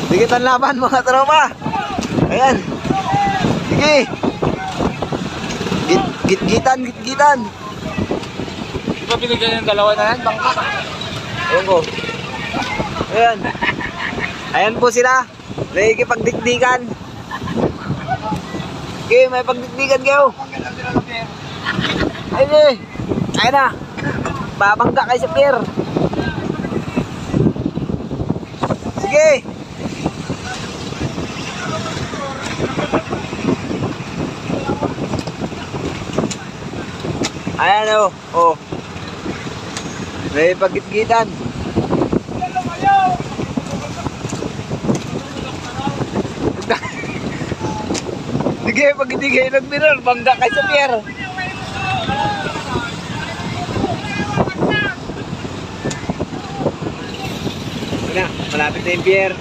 Dikitan laban mga tropa. Ayan. Sige. Git-gitan. Di ba binigyan yung dalawa na yan? Bangka. Ayan ko. Ayan. Ayan po sila. Nakikipagdikdikan. Okay, may pagdikdikan kayo. Ayun eh. Ayun na. Babangga kayo sa pier. Sige. Ayan o. Oh. May pagdikdikan. Sige, pag hindi kayo nagbiral, bangga kayo sa pier. Malapit na yung pier.